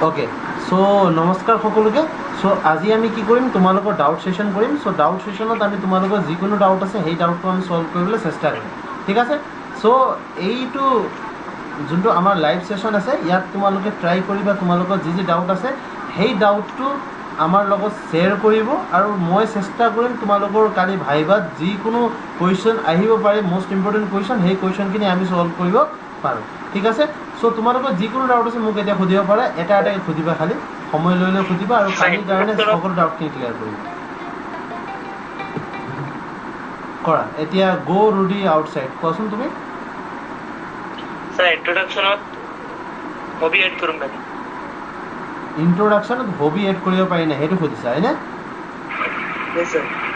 Okay so নমস্কাৰ সকলোকে। So আজি আমি কি কৰিম, তোমালোকৰ ডাউট সেশন কৰিম। সো ডাউট সেশনত আমি তোমালোকৰ যিকোনো ডাউট আছে সেই ডাউটটো আমি সলভ কৰিবলৈ চেষ্টা কৰিম, ঠিক আছে। সো এইটো যোনটো আমাৰ লাইভ সেশন আছে ইয়াত তোমালোকে ট্ৰাই কৰিবা তোমালোকৰ যি যি ডাউট আছে সেই ডাউটটো আমাৰ লগত শ্বেয়াৰ কৰিব, আৰু মই চেষ্টা কৰিম তোমালোকৰ কালি ভাইভাত যিকোনো কুৱেশ্যন আহিব পাৰে, মষ্ট ইম্পৰ্টেণ্ট কুৱেশ্যন, সেই কুৱেশ্যনখিনি আমি সলভ কৰিব পাৰোঁ, ঠিক আছে। সো তোমালোকৰ যিকোনো ডাউট আছে মোক এতিয়া সুধিব পাৰে, এটা এটাকৈ সুধিবা, খালি সময় লৈ লৈ সুধিবা, আৰু কালিৰ কাৰণে সকলো ডাউটখিনি ক্লিয়াৰ কৰিবা। কৰা এতিয়া গ' ৰুডি আউটছাইড, কোৱাচোন তুমি। স্যাৰ ইন্ট্ৰোডাকশনত হবি এড কৰুন না। ইন্ট্ৰডাকশ্যনত হবি এড কৰিব পাৰি নাই সেইটো সুধিছা হয়নে?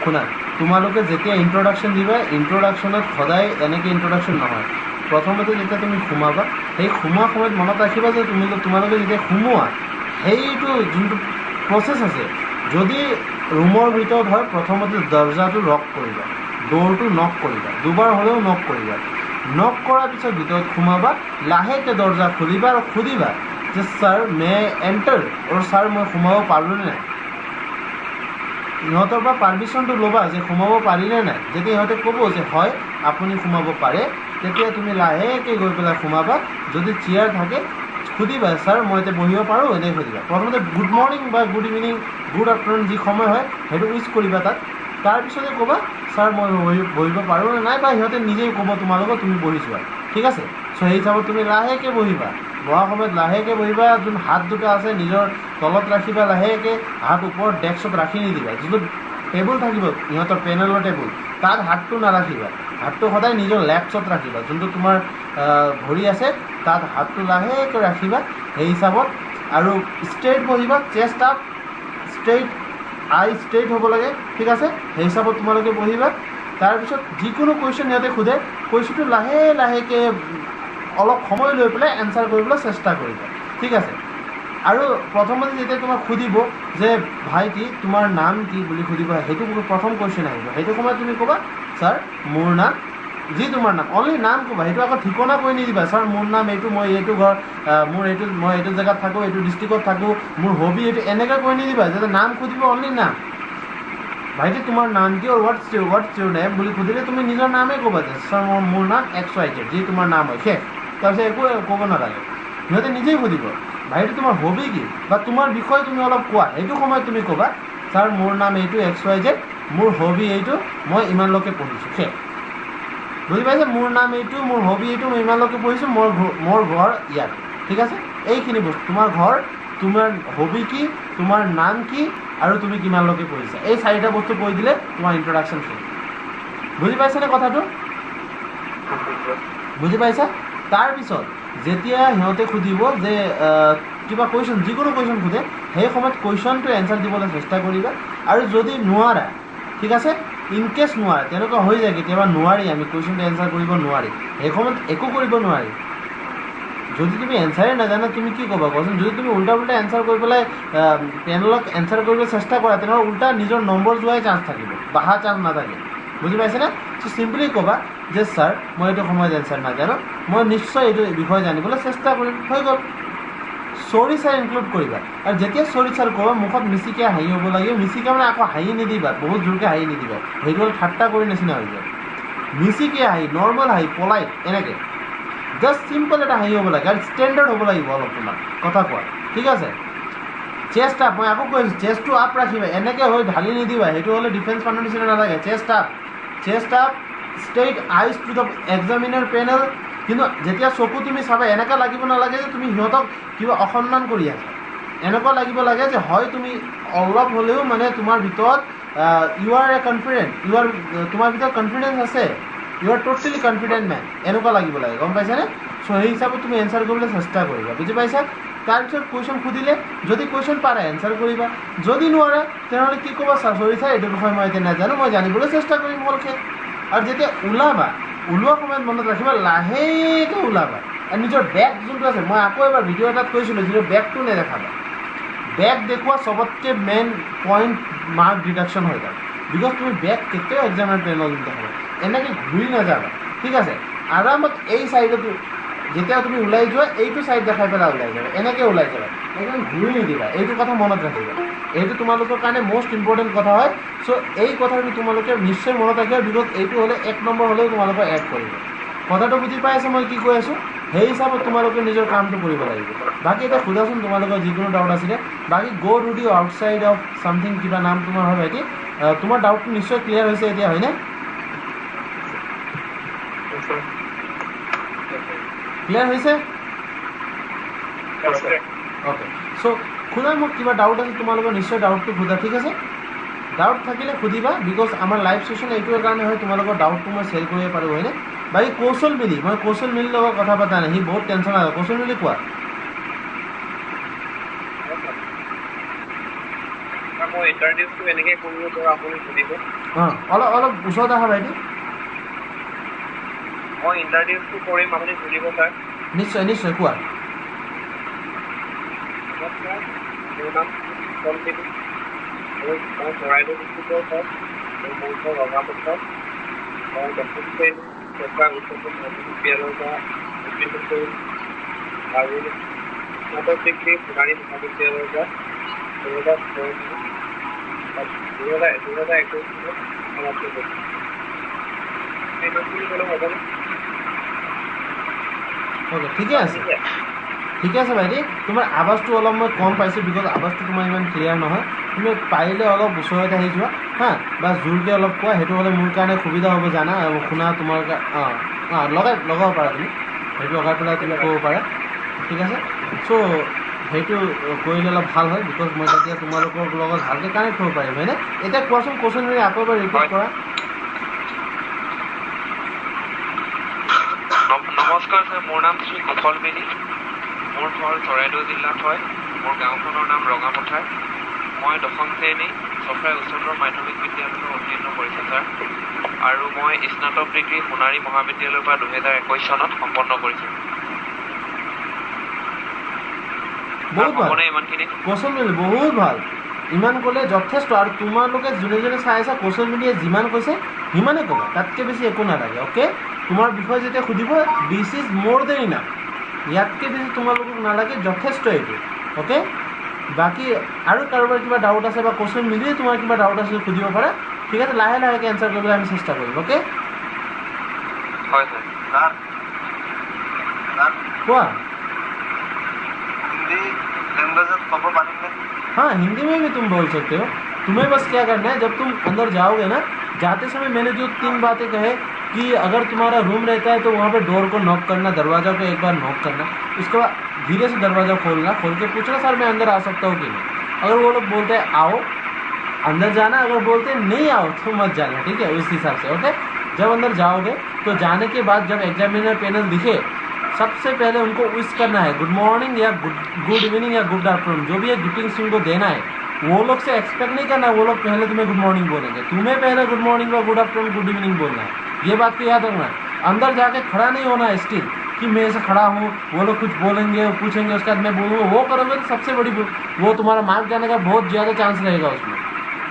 শুনা, তোমালোকে যেতিয়া ইন্ট্ৰডাকশ্যন দিবা, ইন্ট্ৰডাকশ্যনত সদায় এনেকৈ ইন্ট্ৰডাকশ্যন নহয়। প্ৰথমতে যেতিয়া তুমি সোমাবা, সেই সোমোৱা সময়ত মনত ৰাখিবা যে তোমালোকে যেতিয়া সোমোৱা সেইটো যোনটো প্ৰচেছ আছে, যদি ৰুমৰ ভিতৰত হয় প্ৰথমতে দৰ্জাটো লক কৰিবা, ডোৰটো নক কৰিবা, দুবাৰ হ'লেও নক কৰিবা। নক কৰাৰ পিছত ভিতৰত সোমাবা, লাহেকৈ দৰ্জা খুলিবা আৰু সুধিবা যে ছাৰ মে এণ্টাৰ, আৰু ছাৰ মই সোমাব পাৰোঁনে নাই। ইহঁতৰ পৰা পাৰ্মিশ্যনটো ল'বা যে সোমাব পাৰিনে নাই। যেতিয়া ইহঁতে ক'ব যে হয় আপুনি সোমাব পাৰে, তেতিয়া তুমি লাহেকৈ গৈ পেলাই সোমাবা। যদি চেয়াৰ থাকে সুধিবা ছাৰ মই এতিয়া বহিব পাৰোঁ, এনেকৈ সুধিবা। প্ৰথমতে গুড মৰ্ণিং বা গুড ইভিনিং, গুড আফটাৰনুন যি সময় হয় সেইটো উইচ কৰিবা তাত। তাৰপিছতে ক'বা ছাৰ মই বহিব পাৰোঁ নে নাই, বা সিহঁতে নিজেই ক'ব তোমালোকক তুমি বহি যোৱা, ঠিক আছে। চ' সেই হিচাপত তুমি লাহেকৈ বহিবা। বহাৰ সময়ত লাহেকৈ বহিবা, যোন হাত দুটা আছে নিজৰ তলত ৰাখিবা, লাহেকৈ হাত ওপৰত ডেস্কত ৰাখি নিদিবা। যোনটো টেবুল থাকিব ইহঁতৰ পেনেলৰ টেবুল, তাত হাতটো নাৰাখিবা, হাতটো সদায় নিজৰ লেফ্টত ৰাখিবা। যোনটো তোমাৰ ভৰি আছে তাত হাতটো লাহেকৈ ৰাখিবা সেই হিচাপত, আৰু ষ্ট্ৰেইট বহিবা, চেষ্ট আপ ষ্ট্ৰেইট, আই ষ্ট্ৰেইট হ'ব লাগে, ঠিক আছে। সেই হিচাপত তোমালোকে বহিবা। তাৰপিছত যিকোনো কুৱেশ্যন সিহঁতে সোধে, কুৱেশ্যনটো লাহে লাহেকৈ অলপ সময় লৈ পেলাই এনচাৰ কৰিবলৈ চেষ্টা কৰিবা, ঠিক আছে। আৰু প্ৰথমতে যেতিয়া তোমাক সুধিব যে ভাইটি তোমাৰ নাম কি বুলি সুধিব, সেইটো প্ৰথম কুৱেশ্যন আহিব। সেইটো সময়ত তুমি ক'বা ছাৰ মোৰ নাম, যি তোমাৰ নাম, অনলি নাম ক'বা। সেইটো আকৌ ঠিকনা কৈ নিদিবা, ছাৰ মোৰ নাম এইটো, মই এইটো ঘৰ, মই এইটো জেগাত থাকোঁ, এইটো ডিষ্ট্ৰিক্টত থাকোঁ, মোৰ হবি এইটো, এনেকৈ কৈ নিদিবা। যাতে নাম সুধিব, অনলি নাম। ভাইটি তোমাৰ নাম কি, হোৱাটছ ইউৰ নেম বুলি সুধিলে তুমি নিজৰ নামেই ক'বা যে ছাৰ মোৰ নাম এক্স ৱাই জেড, যি তোমাৰ নাম হয় শেষ। তাৰপিছত একো ক'ব নালাগে, সিহঁতে নিজেই সুধিব ভাইটি তোমাৰ হবি কি, বা তোমাৰ বিষয়ে তুমি অলপ কোৱা। সেইটো সময়ত তুমি ক'বা ছাৰ মোৰ নাম এইটো এক্স ৱাই জেড, মোৰ হবি এইটো, মই ইমানলৈকে পঢ়িছোঁ, শেষ। বুজি পাইছে? মোৰ নাম এইটো, মোৰ হবি এইটো, মই ইমানলৈকে পঢ়িছোঁ, মোৰ ঘৰ ইয়াত, ঠিক আছে। এইখিনি বস্তু, তোমাৰ ঘৰ, তোমাৰ হবি কি, তোমাৰ নাম কি, আৰু তুমি কিমানলৈকে পঢ়িছা, এই চাৰিটা বস্তু কৈ দিলে তোমাৰ ইন্ট্ৰডাকশ্যন শেষ। বুজি পাইছানে কথাটো? বুজি পাইছা? তাৰপিছত যেতিয়া সিহঁতে সুধিব যে কিবা কুৱেশ্যন, যিকোনো কুৱেশ্যন সোধে, সেই সময়ত কুৱেশ্যনটো এনচাৰ দিবলৈ চেষ্টা কৰিবা। আৰু যদি নোৱাৰা, ঠিক আছে, ইনকেছ নোৱাৰা, তেনেকুৱা হৈ যায় কেতিয়াবা নোৱাৰি, আমি কুৱেশ্যনটো এনচাৰ কৰিব নোৱাৰি, সেই সময়ত একো কৰিব নোৱাৰি। যদি তুমি এনচাৰে নাজানা তুমি কি ক'বা কোৱাচোন? যদি তুমি উল্টা পুল্টা এনচাৰ কৰি পেলাই পেনেলক এনচাৰ কৰিবলৈ চেষ্টা কৰা, তেনেহ'লে উল্টা নিজৰ নম্বৰ যোৱাই চান্স থাকিব, বঢ়া চান্স নাথাকে। বুজি পাইছেনে? চ' চিম্পলি ক'বা যে ছাৰ মই এইটো সময়ত এনচাৰ নাজানো, মই নিশ্চয় এইটো বিষয়ে জানিবলৈ চেষ্টা কৰিম, হৈ গ'ল। চৰি ছাৰ ইনক্লুড কৰিবা। আৰু যেতিয়া চৰি ছাৰ ক'বা, মুখত মিচিকে হাঁহি হ'ব লাগিব। মিচিকে মানে আকৌ হাঁহি নিদিবা, বহুত জোৰকৈ হাঁহি নিদিবা, সেইটো হ'ল ঠাট্টা কৰি নিচিনা হৈ যায়। মিচিকে হাঁহি, নৰ্মেল হাঁহি, পলাইট, এনেকৈ জাষ্ট চিম্পল এটা হাঁহি হ'ব লাগে, আৰু ষ্টেণ্ডাৰ্ড হ'ব লাগিব অলপ তোমাৰ কথা কোৱা, ঠিক আছে। চেষ্ট আপ, মই আকৌ কৈ আছোঁ, চেষ্টটো আপ ৰাখিবা, এনেকৈ হৈ ঢালি নিদিবা, সেইটো হ'লে ডিফেন্স মানুহৰ নিচিনা নালাগে। Chest up, straight eyes to the examiner panel. কিন্তু যেতিয়া চকু তুমি চাবা, এনেকুৱা লাগিব নালাগে যে তুমি সিহঁতক কিবা অসন্মান কৰি আছা, এনেকুৱা লাগিব লাগে যে হয় তুমি অলপ হ'লেও মানে তোমাৰ ভিতৰত ইউ আৰ এ কনফিডেণ্ট, তোমাৰ ভিতৰত কনফিডেঞ্চ আছে, you are totally confident man, এনেকুৱা লাগিব লাগে, গম পাইছানে? চ' সেই হিচাপত তুমি এনচাৰ কৰিবলৈ চেষ্টা কৰিবা, বুজি পাইছা? তাৰপিছত কুৱেশ্যন সুধিলে, যদি কুৱেশ্যন পাৰা এনচাৰ কৰিবা, যদি নোৱাৰা তেনেহ'লে কি ক'বা, ছাৰ চৰি ছাৰ এইটো বিষয়ে মই এতিয়া নাজানো, মই জানিবলৈ চেষ্টা কৰিম, হ'ল শেষ। আৰু যেতিয়া ওলোৱা সময়ত মনত ৰাখিবা লাহেকৈ ওলাবা। আৰু নিজৰ বেগ যোনটো আছে, মই আকৌ এবাৰ ভিডিঅ' এটাত কৈছিলোঁ, যিটো বেগটো নেদেখাবা। বেগ দেখুওৱা চবতকৈ মেইন পইণ্ট, মাৰ্ক ডিডাকশ্যন হৈ যায়। বিকজ তুমি বেগ কেতিয়াও এক্সামৰ পেনেলত দেখাবা, এনেকৈ ঘূৰি নাযাবা, ঠিক আছে। আৰামত এই চাইডত যেতিয়া তুমি ওলাই যোৱা এইটো ছাইড দেখাই পেলাই ওলাই যাবা, এনেকৈ ওলাই যাবা, একদম ঘূৰি নিদিবা। এইটো কথা মনত ৰাখিবা, এইটো তোমালোকৰ কাৰণে মষ্ট ইম্পৰ্টেণ্ট কথা হয়। চ' এই কথাটো তোমালোকে নিশ্চয় মনত ৰাখিবা, বিকজ এইটো হ'লে 1 নম্বৰ হ'লেও তোমালোকৰ এড কৰিব। কথাটো বুজি পাই আছে মই কি কৈ আছোঁ? সেই হিচাপত তোমালোকে নিজৰ কামটো কৰিব লাগিব। বাকী এতিয়া সোধাচোন তোমালোকৰ যিকোনো ডাউট আছিলে। বাকী গ' to the outside of something কিবা নাম তোমাৰ হয় ভাইটি, তোমাৰ ডাউটটো নিশ্চয় ক্লিয়াৰ হৈছে এতিয়া, হয়নে? ক্লিয়াৰ হৈছে? অ'কে, চ' সোধা, মোক কিবা ডাউট আছে তোমালোকৰ নিশ্চয় ডাউটটো সোধা, ঠিক আছে? ডাউট থাকিলে সুধিবা, বিকজ আমাৰ লাইভ ছেশ্যন এইটোৰ কাৰণে হয় তোমালোকৰ ডাউটটো মই শ্বেয়াৰ কৰিব পাৰোঁ, হয়নে? বাকী কৌশল মিলি, মই কৌশল মিলিৰ লগত কথা পতা নাই, সি বহুত টেনশ্যন আছে। কৌশল মিলি কোৱা। মই ইণ্টাৰভিউটো এনেকৈ কৰিব পৰা আপুনি সুধিব। অলপ ওচৰত আহা ভাইটি। মই ইণ্টাৰভিউটো কৰিম, আপুনি সুধিব ছাৰ। নিশ্চয় নিশ্চয়, কোৱা। নমস্কাৰ, মোৰ নাম কলপিনি, মই চৰাইদেউ ডিষ্ট্ৰিক্টৰ হয়, মোৰ ঘৰ ৰঙাপথাৰ। মই 10ম শ্ৰেণী চৰকাৰ উচ্চতম মাধ্যমিক বিদ্যালয়ৰ পৰা উত্তীৰ্ণ কৰিম আৰু স্নাতক ডিগ্ৰী সোণাৰী মহাবিদ্যালয়ৰ পৰা 2021 চনত সমাপ্ত কৰিম। এই বুলি ক'লে হ'বনে? অ'কে, ঠিকে আছে, ঠিকে আছে ভাইটি। তোমাৰ আৱাজটো অলপ মই কম পাইছোঁ, বিকজ আৱাজটো তোমাৰ ইমান ক্লিয়াৰ নহয়। তুমি পাৰিলে অলপ ওচৰতে আহি যোৱা হা, বা জোৰকৈ অলপ কোৱা, সেইটো হ'লে মোৰ কাৰণে সুবিধা হ'ব জানা, শুনা তোমাৰ লগাব পাৰা তুমি, সেইটো লগাই পেলাই তুমি ক'ব পাৰা, ঠিক আছে? চ' সেইটো কৰিলে অলপ ভাল হয়, বিকজ মই তেতিয়া তোমালোকৰ লগত ভালকৈ কানেক্ট হ'ব পাৰিম, হয়নে? এতিয়া কোৱাচোন, কোৱেশ্যন তুমি আকৌ এবাৰ ৰিপিট কৰা। নমস্কাৰ ছাৰ, মোৰ নাম শ্ৰী কুশল বেদী, মোৰ ঘৰ চৰাইদেউ জিলাত হয়, মোৰ গাঁওখনৰ নাম ৰঙাপথাৰ। মই 10ম শ্ৰেণী চৰকাৰী উচ্চতৰ মাধ্যমিক বিদ্যালয়ত উত্তীৰ্ণ কৰিছোঁ ছাৰ, আৰু মই স্নাতক ডিগ্ৰী সোণাৰী মহাবিদ্যালয়ৰ পৰা 2021 চনত সম্পন্ন কৰিছোঁ। বহুত ভাল, ইমানখিনি কৌশল মিলি বহুত ভাল, ইমান ক'লে যথেষ্ট। আৰু তোমালোকে যোনে যোনে চাই আছা, কৌশল মিলিয়ে যিমান কৈছে সিমানে ক'বা, তাতকৈ বেছি একো নালাগে। অ'কে, তোমাৰ বিষয়ে যেতিয়া সুধিব, this is more then enough, ইয়াতকৈ বেছি তোমালোকক নালাগে, যথেষ্ট এইটো। অ'কে, বাকী আৰু কাৰোবাৰ কিবা ডাউট আছে বা কৌশল মিলিয়ে তোমাৰ কিবা ডাউট আছে সুধিব পাৰা, ঠিক আছে? লাহে লাহেকৈ এনচাৰ কৰিবলৈ আমি চেষ্টা কৰিম। অ'কে, হয় ছাৰ। কোৱা। हिंदी लैंग्वेज खबर पाएंगे? हाँ, हिंदी में भी तुम बोल सकते हो। तुम्हें बस क्या करना है, जब तुम अंदर जाओगे ना, जाते समय मैंने जो 3 बातें कहे कि अगर तुम्हारा रूम रहता है तो वहाँ पे डोर को नॉक करना, दरवाज़ा को एक बार नॉक करना, उसके बाद धीरे से दरवाज़ा खोलना, खोल के पूछना सर मैं अंदर आ सकता हूँ कि नहीं। अगर वो लोग बोलते हैं आओ, अंदर जाना, अगर बोलते हैं नहीं आओ तो मत जाना, ठीक है? उस हिसाब से। ओके, जब अंदर जाओगे तो जाने के बाद जब एग्जामिनर पैनल दिखे, सबसे पहले उनको विश करना है, गुड मॉर्निंग या गुड इवनिंग या गुड आफ्टरनून, जो भी है ग्रीटिंग्स उनको देना है। वो लोग से एक्सपेक्ट नहीं करना वो लोग पहले तुम्हें गुड मॉर्निंग बोलेंगे, तुम्हें पहले गुड मॉर्निंग या गुड आफ्टरनून गुड इवनिंग बोलना है। ये बात को याद रखना। अंदर जाके खड़ा नहीं होना है स्टिल, कि मैं ऐसे खड़ा हूँ, वो लोग कुछ बोलेंगे पूछेंगे उसके बाद मैं बोलूँगा, वो करोगे तो सबसे बड़ी वो तुम्हारा मार्क जाने का बहुत ज़्यादा चांस रहेगा उसमें।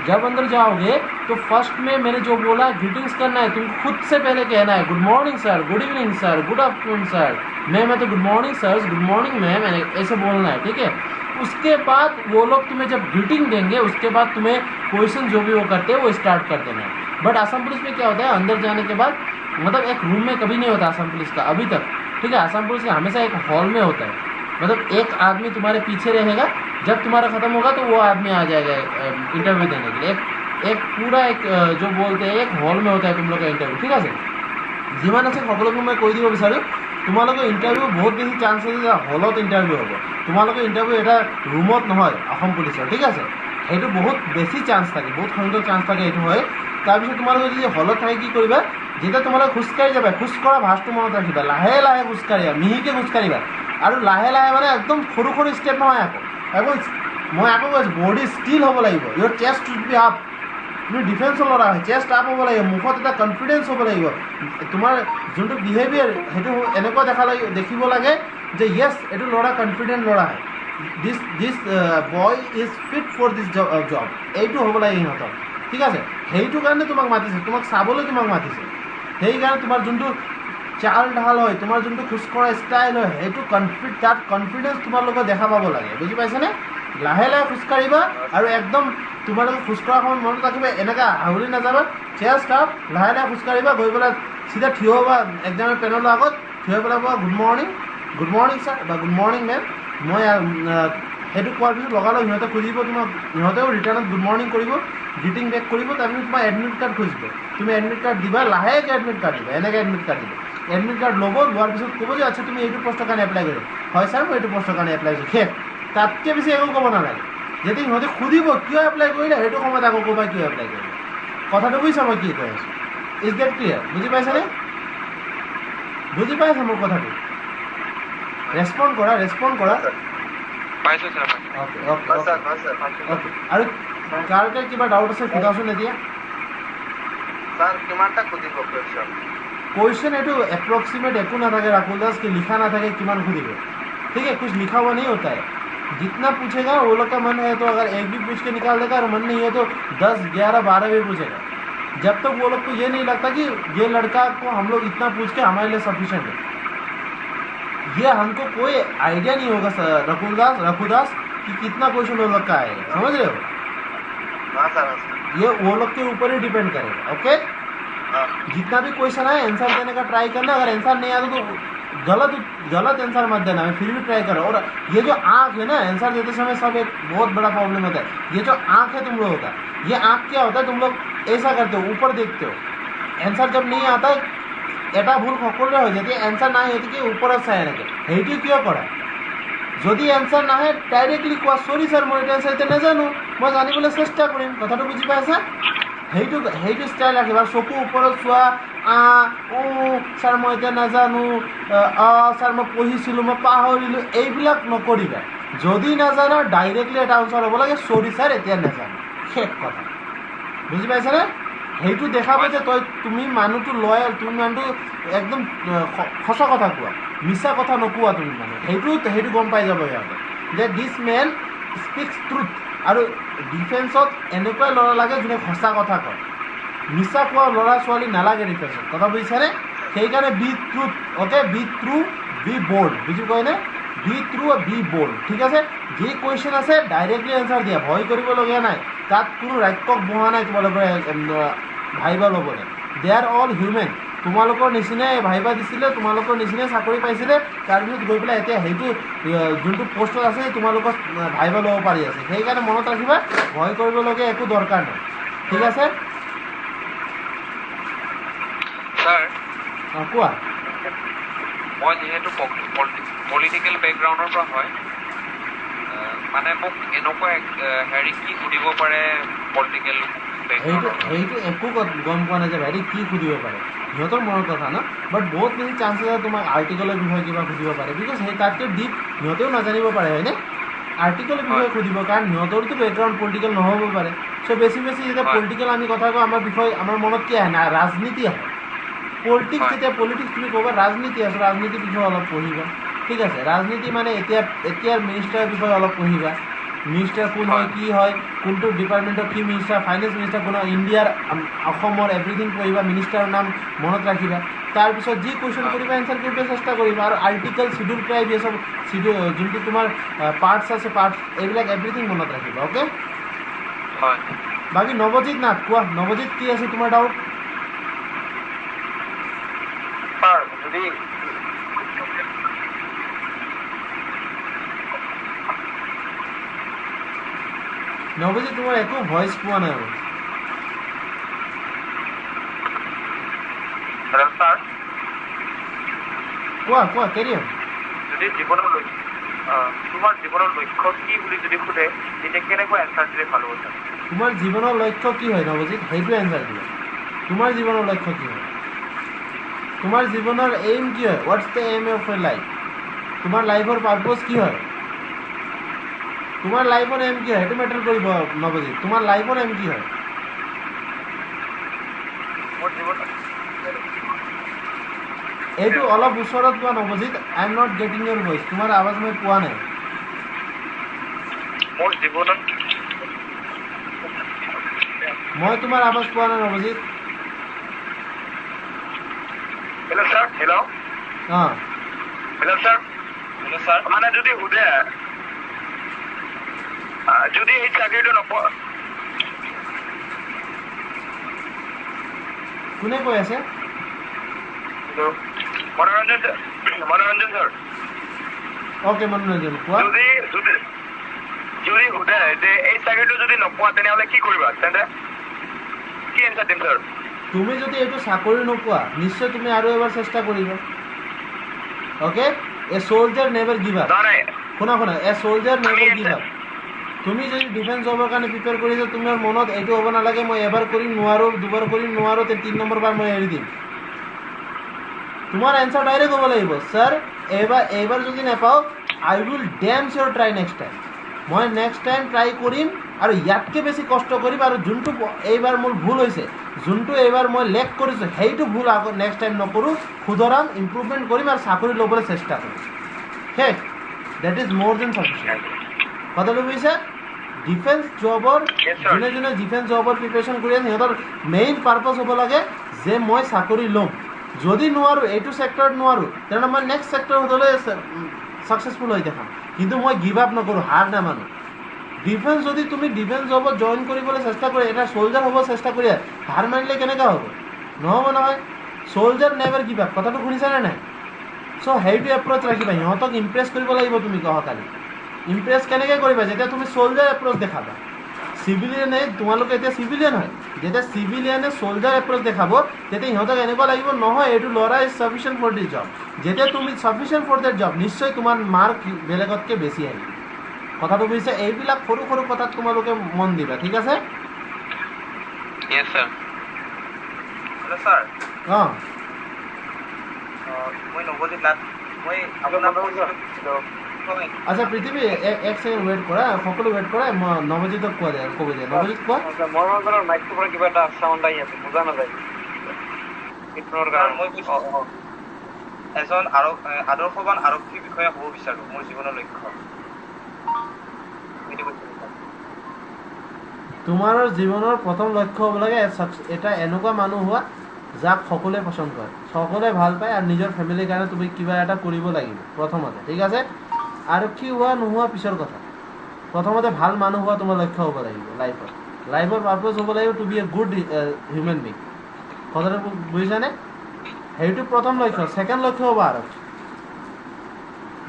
जब अंदर जाओगे तो फर्स्ट में मैंने जो बोला ग्रीटिंग्स करना है, तुम खुद से पहले कहना है good morning sir, good evening sir, good afternoon sir, मैं तो good morning sir, good morning ma'am, ऐसे बोलना है, ठीक है? उसके बाद वो लोग तुम्हें जब ग्रीटिंग देंगे, उसके बाद तुम्हें क्वेश्चन जो भी वो करते हैं वो स्टार्ट कर देना है। बट आसाम पुलिस में क्या होता है, अंदर जाने के बाद मतलब एक रूम में कभी नहीं होता आसाम पुलिस का अभी तक, ठीक है? आसाम पुलिस का हमेशा एक हॉल में होता है, मतलब एक आदमी तुम्हारे पीछे रहेगा, जब तुम्हारा ख़त्म होगा तो वो आदमी आ जाएगा इंटरव्यू देने के लिए। एक पूरा जो बोलते हैं एक हॉल में होता है तुम लोग का इंटरव्यू, ठीक है? যিমান আছে সকলোকে মই কৈ দিব বিচাৰোঁ, তোমালোকৰ ইণ্টাৰভিউ বহুত বেছি চান্স আছে যে হলত ইণ্টাৰভিউ হ'ব। তোমালোকৰ ইণ্টাৰভিউ এটা ৰুমত নহয় অসম পুলিচৰ, ঠিক আছে? সেইটো বহুত বেছি চান্স থাকে, বহুত সংখ্যক চান্স থাকে, এইটো হয়। তাৰপিছত তোমালোকে যদি হলত থাকে কি কৰিবা, যেতিয়া তোমালোকে খোজকাঢ়ি যাবা, খোজকঢ়া ভাঁজটো মনত ৰাখিবা, লাহে লাহে খোজকাঢ়িবা, মিহিকৈ খোজকাঢ়িবা, আৰু লাহে লাহে মানে একদম সৰু সৰু ষ্টেপ নহয়, মই আকৌ কৈছোঁ বডি ষ্টিল হ'ব লাগিব, ইয়ৰ চেষ্ট শুড বি আপ। তুমি ডিফেন্সৰ ল'ৰা হয়, চেষ্ট আপ হ'ব লাগিব, মুখত এটা কনফিডেঞ্চ হ'ব লাগিব, তোমাৰ যোনটো বিহেভিয়াৰ সেইটো এনেকুৱা দেখিব লাগে যে য়েছ এইটো ল'ৰা কনফিডেণ্ট ল'ৰা হয়, this boy is fit for this job, এইটো হ'ব লাগে সিহঁতৰ, ঠিক আছে? সেইটো কাৰণে তোমাক মাতিছে, তোমাক চাবলৈ তোমাক মাতিছে। সেইকাৰণে তোমাৰ যোনটো চাল ঢাল হয়, তোমাৰ যোনটো খোজকঢ়া ষ্টাইল হয়, সেইটো তাত কনফিডেঞ্চ তোমালোকে দেখা পাব লাগে, বুজি পাইছানে? লাহে লাহে খোজকাঢ়িবা আৰু একদম তোমালোকে খোজকঢ়া সময়ত মনত ৰাখিবা, এনেকৈ হাউলি নাযাবা, চেষ্ট আপ, লাহে লাহে খোজকাঢ়িবা, গৈ পেলাই চিধা থিয় হ'বা এক্সামৰ পেনেলৰ আগত, থিয় হৈ পেলাই ক'বা গুড মৰ্ণিং ছাৰ বা গুড মৰ্ণিং মেম। মই সেইটো কোৱাৰ পিছত লগালগ সিহঁতে খুজিব তোমাক, সিহঁতেও ৰিটাৰ্ণত গুড মৰ্ণিং কৰিব, গ্ৰিটিং বেক কৰিব, তাৰপিছত তোমাৰ এডমিট কাৰ্ড খুজিব, তুমি এডমিট কাৰ্ড দিবা, লাহেকৈ এডমিট কাৰ্ড দিবা, এনেকৈ এডমিট কাৰ্ড দিবা। এডমিট কাৰ্ড ল'ব, লোৱাৰ পিছত ক'ব যে আচ্ছা তুমি এইটো পষ্টৰ কাৰণে এপ্লাই কৰিবা, হয় ছাৰ মই এইটো পষ্টৰ কাৰণে এপ্লাই কৰিছোঁ, শেষ। তাতকৈ বেছি একো ক'ব নালাগে। যদি সিহঁতে সুধিব কিয় এপ্লাই কৰিলে, সেইটো সময়ত আকৌ ক'বা কিয় এপ্লাই কৰিলে। কথাটো বুজিছা মই কি কৈ আছোঁ? Is that clear? বুজি পাইছানে? বুজি পাইছা মোৰ কথাটো? ৰেচপণ্ড কৰা পাইছোঁ ছাৰ, অ'কে অ'কে। আৰু কাৰ কিবা ডাউট আছে সোধাচোন এতিয়া। ছাৰ কিমানটা সুধিব কুৱেশ্যন? क्वेश्चन है तो अप्रोक्सीमेट एक ना था राहुल दास के लिखा ना था कि किमान खुद ही, ठीक है, कुछ लिखा हुआ नहीं होता है। जितना पूछेगा वो लोग का मन है तो अगर एक भी पूछ के निकाल देगा, और मन नहीं है तो 10, 11, 12 भी पूछेगा, जब तक वो लोग को ये नहीं लगता कि ये लड़का को हम लोग इतना पूछ के हमारे लिए सफिशेंट है। ये हमको कोई आइडिया नहीं होगा रघुदास कि कितना क्वेश्चन वो लोग का आएगा, समझ रहे हो? हाँ सर। ये वो लोग के ऊपर ही डिपेंड करेगा। ओके, जितना भी क्वेश्चन है आंसर देने का ट्राई करना, अगर आंसर नहीं आता तो गलत आंसर मत देना, फिर भी ट्राई करो। और ये जो आँख है ना, आंसर देते समय सब एक बहुत बड़ा प्रॉब्लम होता है। ये जो आँख है तुम लोगों का, ये आँख क्या होता है, तुम लोग ऐसा करते हो, ऊपर देखते हो, आंसर जब नहीं आता এটা ভুল সকলোৰে হৈ যায়, এনচাৰ নাই এটিকে ওপৰত চাই এনেকৈ, সেইটো কিয় কৰা? যদি এনচাৰ নাহে ডাইৰেক্টলি কোৱা চৰি ছাৰ মই এইটো এনচাৰ এতিয়া নাজানো, মই জানিবলৈ চেষ্টা কৰিম। কথাটো বুজি পাইছা? সেইটো ষ্টাইল ৰাখিবা। চকু ওপৰত চোৱা, ছাৰ মই এতিয়া নাজানো, ছাৰ মই পঢ়িছিলোঁ মই পাহৰিলোঁ, এইবিলাক নকৰিবা। যদি নাজানা ডাইৰেক্টলি এটা আনচাৰ হ'ব লাগে, চৰি ছাৰ এতিয়া নাজানো, শেষ কথা। বুজি পাইছানে? সেইটো দেখাব যে তুমি মানুহটো লয়েল, তুমি মানুহটো একদম সঁচা কথা কোৱা, মিছা কথা নোকোৱা তুমি মানুহ, সেইটো গম পাই যাব সিহঁতে যে দিছ মেন স্পিক্স ট্ৰুথ। আৰু ডিফেন্সত এনেকুৱা ল'ৰা লাগে যোনে সঁচা কথা কয়, মিছা কোৱা ল'ৰা ছোৱালী নালাগে ডিফেন্সত, কথা বুজিছানে? সেইকাৰণে be truth, okay, be true, be bold, বুজি কয়নে? বি ট্ৰু আৰু বি বল্ড, ঠিক আছে? যি কুৱেশ্যন আছে ডাইৰেক্টলি এনচাৰ দিয়া, ভয় কৰিবলগীয়া নাই, তাত কোনো ৰাক্ষস বহা নাই তোমালোকৰ ভাইবা ল'বলৈ। দে আৰ অল হিউমেন। তোমালোকৰ নিচিনাই ভাইবা দিছিলে, তোমালোকৰ নিচিনাই চাকৰি পাইছিলে, তাৰপিছত গৈ পেলাই এতিয়া সেইটো যোনটো পষ্টত আছে তোমালোকৰ ভাইবা ল'ব পাৰি আছে। সেইকাৰণে মনত ৰাখিবা, ভয় কৰিবলগীয়া একো দৰকাৰ নাই, ঠিক আছে? ছাৰ কোৱা। মই যিহেতু পলিটিকেল বেকগ্ৰাউণ্ডৰ পৰা হয়, মানে মোক এনেকুৱা হেৰি কি সুধিব পাৰে পলিটিকেল সেইটো একো গম পোৱা নাই যে ভাইটি কি সুধিব পাৰে, সিহঁতৰ মনৰ কথা ন। বাট বহুত বেছি চান্সেছ আছে তোমাক আৰ্টিকলৰ বিষয়ে কিবা সুধিব পাৰে, বিকজ সেই তাতকৈ ডিপ সিহঁতেও নাজানিব পাৰে, হয়নে? আৰ্টিকলৰ বিষয়ে সুধিব, কাৰণ সিহঁতৰতো বেকগ্ৰাউণ্ড পলিটিকেল নহ'ব পাৰে। চ' বেছি যেতিয়া পলিটিকেল আমি কথা কওঁ, আমাৰ বিষয়ে আমাৰ মনত কি আহে? না, ৰাজনীতি আহে। পলিটিক্স যেতিয়া পলিটিক্স তুমি ক'বা, ৰাজনীতি আছে, ৰাজনীতিৰ বিষয়ে অলপ পঢ়িবা, ঠিক আছে? ৰাজনীতি মানে এতিয়াৰ মিনিষ্টাৰৰ বিষয়ে অলপ পঢ়িবা, মিনিষ্টাৰ কোন হয়, কি হয়, কোনটো ডিপাৰ্টমেণ্টৰ কি মিনিষ্টাৰ, ফাইনেন্স মিনিষ্টাৰ কোন হয়, ইণ্ডিয়াৰ অসমৰ এভৰিথিং পঢ়িবা, মিনিষ্টাৰৰ নাম মনত ৰাখিবা। তাৰপিছত যি কুৱেশ্যন কৰিবা এনচাৰ কৰিব চেষ্টা কৰিবা। আৰু আৰ্টিকেল, চিডিউল ট্ৰাইব, এই চব যোনটো তোমাৰ পাৰ্টছ আছে, পাৰ্টছ এইবিলাক এভৰিথিং মনত ৰাখিবা। অ'কে, হয়। বাকী নৱজিৎ নাথ, কোৱা নৱজিৎ, কি আছে তোমাৰ ডাউট? ছাৰ যদি নৱজিৎ তোমাৰ একো ভইচ পোৱা নাই। হেল্ল' ছাৰ, কোৱা কেৰিয়াৰ। যদি তোমাৰ জীৱনৰ লক্ষ্য কি বুলি যদি সোধে, তেতিয়া কেনেকৈ এনচাৰ দিলে ভাল হ'ব ছাৰ? তোমাৰ জীৱনৰ লক্ষ্য কি হয় নৱজিৎ, সেইটোৱে এনচাৰ দিয়া। তোমাৰ জীৱনৰ লক্ষ্য কি হয়? তোমাৰ জীৱনৰ এইম কি হয়? Whats the aim of year life? তোমাৰ লাইফৰ পাৰপ'জ কি হয়? তোমাৰ লাইফৰ এম কি হয়? সেইটো মেটাৰ কৰিব নৱজিৎ। তোমাৰ লাইফৰ এম কি হয়? মোৰ জীৱন এইটো অলপ ওচৰত পোৱা Nabajit. I am not getting your voice. তোমাৰ আৱাজ মই পোৱা নাই। মোৰ জীৱনত মই তোমাৰ আৱাজ পোৱা নাই নৱজিৎ। হেল্ল' ছাৰ হেল্ল' অঁ হেল্ল' ছাৰ হেল্ল' ছাৰ মানে যদি সোধে যদি এই চাকৰিটো নপোৱা কোনে কৈ আছে মনোৰঞ্জন ছাৰ অ'কে মনোৰঞ্জন কোৱা যদি যদি যদি সোধে যে এই চাকৰিটো যদি নোপোৱা তেনেহ'লে কি কৰিবা তেন্তে কি এনচাৰ দিম ছাৰ তুমি যদি এইটো চাকৰি নোপোৱা নিশ্চয় তুমি আৰু এবাৰ চেষ্টা কৰিবা অ'কে এ চ'লজাৰ নেভাৰ গিভ আপ নাই শুনা এ চ'লজাৰ নেভাৰ গিভ আপ তুমি যদি ডিফেন্স জবৰ কাৰণে প্ৰিপেয়াৰ কৰিছা তোমাৰ মনত এইটো হ'ব নালাগে মই এবাৰ কৰিম নোৱাৰোঁ দুবাৰ কৰিম নোৱাৰোঁ 3 নম্বৰ বাৰ মই এৰি দিম তোমাৰ এনচাৰ ডাইৰেক্ট হ'ব লাগিব ছাৰ এইবাৰ যদি নাপাওঁ I will damn sure try next time মই নেক্সট টাইম ট্ৰাই কৰিম আৰু ইয়াতকৈ বেছি কষ্ট কৰিম আৰু যোনটো এইবাৰ মোৰ ভুল হৈছে যোনটো এইবাৰ মই লেক কৰিছোঁ সেইটো ভুল আকৌ নেক্সট টাইম নকৰোঁ শুধৰাম ইম্প্ৰুভমেণ্ট কৰিম আৰু চাকৰি ল'বলৈ চেষ্টা কৰিম শেষ that is more than sufficient কথাটো বুজিছে ডিফেন্স জবৰ যোনে যোনে ডিফেন্স জবৰ প্ৰিপেৰেশ্যন কৰি আছে সিহঁতৰ মেইন পাৰ্পজ হ'ব লাগে যে মই চাকৰি ল'ম যদি নোৱাৰোঁ এইটো ছেক্টৰত নোৱাৰোঁ তেনেহ'লে মই নেক্সট ছেক্টৰ হ'লে ছাকচেছফুল হৈ দেখাম কিন্তু মই গিভ আপ নকৰোঁ হাৰ নামানো ডিফেন্স যদি তুমি ডিফেন্স জবত জইন কৰিবলৈ চেষ্টা কৰি এটা চ'লজাৰ হ'ব চেষ্টা কৰি হাৰ মানিলে কেনেকৈ হ'ব নহ'ব নহয় চ'লজাৰ নেভাৰ গিভ আপ কথাটো শুনিছানে নাই চ' সেইটো এপ্ৰ'চ ৰাখিবা সিহঁতক ইমপ্ৰেছ কৰিব লাগিব তুমি অহাকালি ইমপ্ৰেছ কেনেকৈ কৰিবা যেতিয়া তুমি চ'লজাৰ এপ্ৰ'চ দেখাবা চিভিলিয়ানে তোমালোকে এতিয়া চিভিলিয়ান হয় যেতিয়া চিভিলিয়ানে চ'লজাৰ এপ্ৰ'চ দেখাব তেতিয়া সিহঁতক এনেকুৱা লাগিব নহয় এইটো ল'ৰা is sufficient for this job যেতিয়া তুমি চাফিচিয়েণ্ট ফৰ দেট জব নিশ্চয় তোমাৰ মাৰ্ক বেলেগতকৈ বেছি আহিব কথাটো বুজিছে এইবিলাক সৰু সৰু কথাত তোমালোকে মন দিবা ঠিক আছে য়েছ ছাৰ হেল্ল' ছাৰ অঁ মই নৱজিত নাথ মই আচ্ছা পৃথিৱী এক ছেকেণ্ড ৱেইট কৰা সকলো ৱেইট কৰা মই নৱজিতক কোৱা দিয়া ক'ব দিয়া নৱজিত কোৱা মনোৰঞ্জনৰ মাইকটোৰ পৰা কিবা এটা চাউণ্ড আহি আছে বুজা নাযায় মই এজন আদৰ্শৱান আৰক্ষী বিষয়া হ'ব বিচাৰোঁ মোৰ জীৱনৰ লক্ষ্য তোমাৰ জীৱনৰ প্ৰথম লক্ষ্য হ'ব লাগে এটা এনেকুৱা মানুহ হোৱা যাক সকলোৱে পচন্দ কৰে সকলোৱে ভাল পায় আৰু নিজৰ ফেমিলিৰ কাৰণে তুমি কিবা এটা কৰিব লাগিব প্ৰথমতে ঠিক আছে আৰক্ষী হোৱা নোহোৱা পিছৰ কথা প্ৰথমতে ভাল মানুহ হোৱা তোমাৰ লক্ষ্য হ'ব লাগিব লাইফৰ পাৰ্পজ হ'ব লাগিব to be a good human being কথাটো বুজিছানে সেইটো প্ৰথম লক্ষ্য ছেকেণ্ড লক্ষ্য হ'ব আৰক্ষী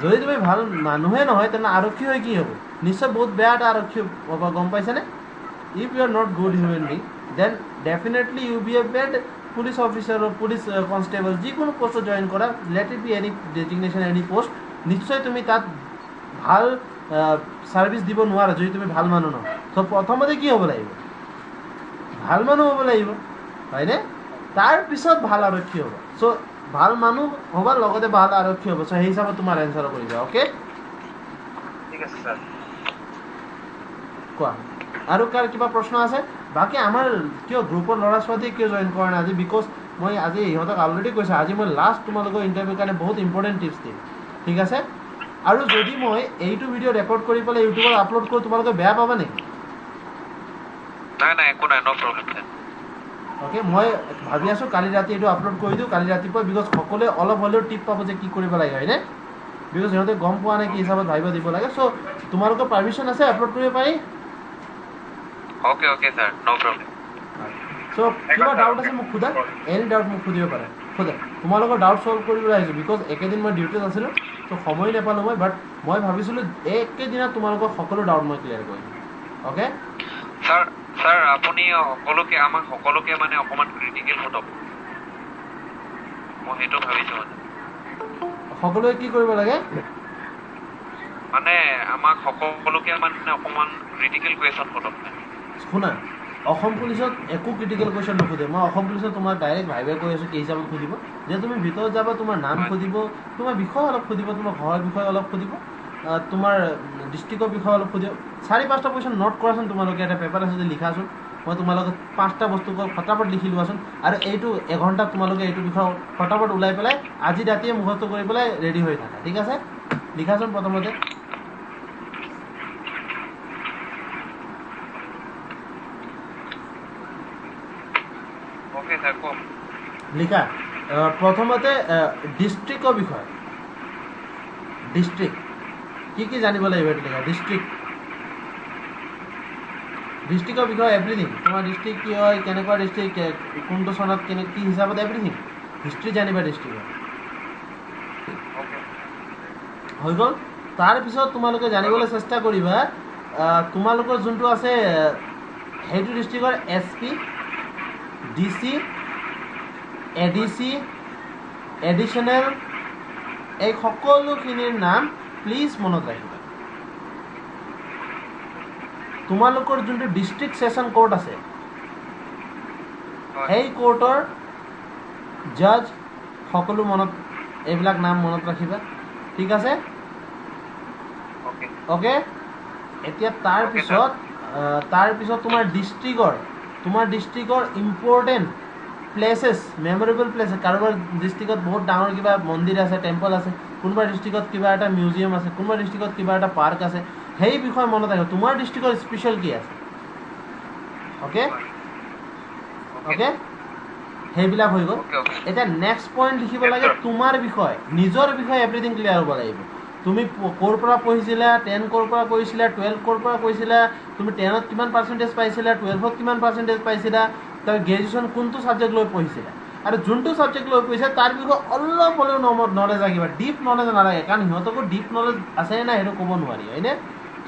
যদি তুমি ভাল মানুহে নহয় তেনে আৰক্ষী হৈ কি হ'ব নিশ্চয় বহুত বেয়া এটা আৰক্ষী হ'ব গম পাইছানে if you are not good human being then definitely you be a bad police officer police constable যিকোনো পষ্টত জইন কৰা let it be any designation any post নিশ্চয় তুমি তাত ভাল ছাৰ্ভিচ দিব নোৱাৰা যদি তুমি ভাল মানুহ নহয় চ' প্ৰথমতে কি হ'ব লাগিব ভাল মানুহ হ'ব লাগিব হয়নে তাৰপিছত ভাল আৰক্ষী হ'ব চ' ভাল মানুহ হ'ব লগতে ভাল আৰক্ষী হ'ব চ' সেই হিচাপত তোমাৰ এনচাৰ কৰিবা অ'কে ঠিক আছে ছাৰ কোৱা আৰু কাৰ কিবা প্ৰশ্ন আছে বাকী আমাৰ কিয় গ্ৰুপৰ ল'ৰা ছোৱালীয়ে কিয় জইন কৰা নাই আজি বিকজ মই আজি ইহঁতক অলৰেডি কৈছোঁ আজি মই লাষ্ট তোমালোকৰ ইণ্টাৰভিউৰ কাৰণে বহুত ইম্পৰ্টেণ্ট টিপছ দিম ঠিক আছে আৰু যদি মই এইটো ভিডিঅ' ৰেকৰ্ড কৰি পেলাই ইউটিউবত আপলোড কৰোঁ তোমালোকে বেয়া পাবা নেকি নাই একো নাই ন' প্ৰব্লেম অ'কে মই ভাবি আছোঁ কালি ৰাতি এইটো আপলোড কৰি দিওঁ কালি ৰাতিপুৱা বিকজ সকলোৱে অলপ হ'লেও টিপ পাব যে কি কৰিব লাগে হয়নে বিকজ সিহঁতে গম পোৱা নাই কি হিচাপত ভাবিব দিব লাগে চ' তোমালোকৰ পাৰ্মিশ্যন আছে আপলোড কৰিব পাৰি অ'কে ছাৰ ন' প্ৰব্লেম চ' কিবা ডাউট আছে মোক সোধা এনি ডাউট মোক সুধিব পাৰে সোধা তোমালোকৰ ডাউট ছল্ভ কৰিবলৈ আহিছোঁ বিকজ একেদিন মই ডিউটিত আছিলোঁ ত' সময় নাপালোঁ বাট মই ভাবিছিলোঁ একেদিনত তোমালোকৰ সকলো ডাউট মই ক্লিয়াৰ কৰিম অ'কে ছাৰ আপুনি আমাক সকলোকে মানে অকণমান ক্ৰিটিকেল সোধক মই সেইটো ভাবিছোঁ মানে সকলোৱে কি কৰিব লাগে মানে আমাক সকলোকে মানে অকণমান ক্ৰিটিকেল কুৱেশ্যন সোধক শুনা অসম পুলিচত একো ক্ৰিটিকেল কুৱেশ্যন নুসুধে মই অসম পুলিচত তোমাক ডাইৰেক্ট ভাইভাই কৈ আছোঁ কি হিচাপত সুধিব যে তুমি ভিতৰত যাবা তোমাৰ নাম সুধিব তোমাৰ বিষয় অলপ সুধিব তোমাৰ ঘৰৰ বিষয়ে অলপ সুধিব তোমাৰ ডিষ্ট্ৰিক্টৰ বিষয়ে অলপ সুধিব 4-5টা কুৱেশ্যন নোট কৰাচোন তোমালোকে এটা পেপাৰ আছে যদি লিখাচোন মই তোমালোকে 5টা বস্তু ফটাফট লিখি লোৱাচোন আৰু এইটো এঘণ্টাত তোমালোকে এইটো বিষয় ফটাফট ওলাই পেলাই আজি ৰাতিয়ে মুখস্থ কৰি পেলাই ৰেডি হৈ থাকা ঠিক আছে লিখাচোন প্ৰথমতে অ'কে ছাৰ কওক লিখা প্ৰথমতে ডিষ্ট্ৰিক্টৰ বিষয়ে ডিষ্ট্ৰিক্ট কি জানিব লাগিব এইটো লিখা ডিষ্ট্ৰিক্টৰ বিষয়ে এভৰিথিং তোমাৰ ডিষ্ট্ৰিক্ট কি হয় কেনেকুৱা ডিষ্ট্ৰিক্ট কোনটো চনত কি হিচাপত এভৰিথিং হিষ্ট্ৰী জানিবা ডিষ্ট্ৰিক্টৰ হৈ গ'ল তাৰপিছত তোমালোকে জানিবলৈ চেষ্টা কৰিবা তোমালোকৰ যোনটো আছে সেইটো ডিষ্ট্ৰিক্টৰ SP DC ADC এডিশ্যনেল এই সকলোখিনিৰ নাম প্লিজ মনত ৰাখিবা তোমালোকৰ যোনটো ডিষ্ট্ৰিক্ট ছেছন কোৰ্ট আছে সেই কোৰ্টৰ জাজ সকলো মনত এইবিলাক নাম মনত ৰাখিবা ঠিক আছে ওকে এতিয়া তাৰপিছত তোমাৰ ডিষ্ট্ৰিক্টৰ ইম্পৰ্টেণ্ট প্লেচেছ মেমৰেবল প্লেচেছ কাৰোবাৰ ডিষ্ট্ৰিক্টত বহুত ডাঙৰ কিবা মন্দিৰ আছে টেম্পল আছে কোনোবা ডিষ্ট্ৰিক্টত কিবা এটা মিউজিয়াম আছে কোনোবা ডিষ্ট্ৰিক্টত কিবা এটা পাৰ্ক আছে সেই বিষয়ে মনত ৰাখিব তোমাৰ ডিষ্ট্ৰিক্টৰ স্পেচিয়েল কি আছে ওকে সেইবিলাক হৈ গ'ল এতিয়া নেক্সট পইণ্ট লিখিব লাগে তোমাৰ বিষয়ে নিজৰ বিষয়ে এভৰিথিং ক্লিয়াৰ হ'ব লাগিব তুমি ক'ৰ পৰা পঢ়িছিলা 10 ক'ৰ পৰা কৰিছিলা 12 ক'ৰ পৰা কৰিছিলা তুমি 10ত কিমান পাৰ্চেণ্টেজ পাইছিলা 12ত কিমান পাৰ্চেণ্টেজ পাইছিলা তাৰ গ্ৰেজুৱেশ্যন কোনটো ছাবজেক্ট লৈ পঢ়িছিলা আৰু যোনটো ছাবজেক্ট লৈ পঢ়িছা তাৰ বিষয়ে অলপ হ'লেও নলেজ লাগিব ডিপ নলেজ নালাগে কাৰণ সিহঁতকো ডিপ নলেজ আছে নাই সেইটো ক'ব নোৱাৰি হয়নে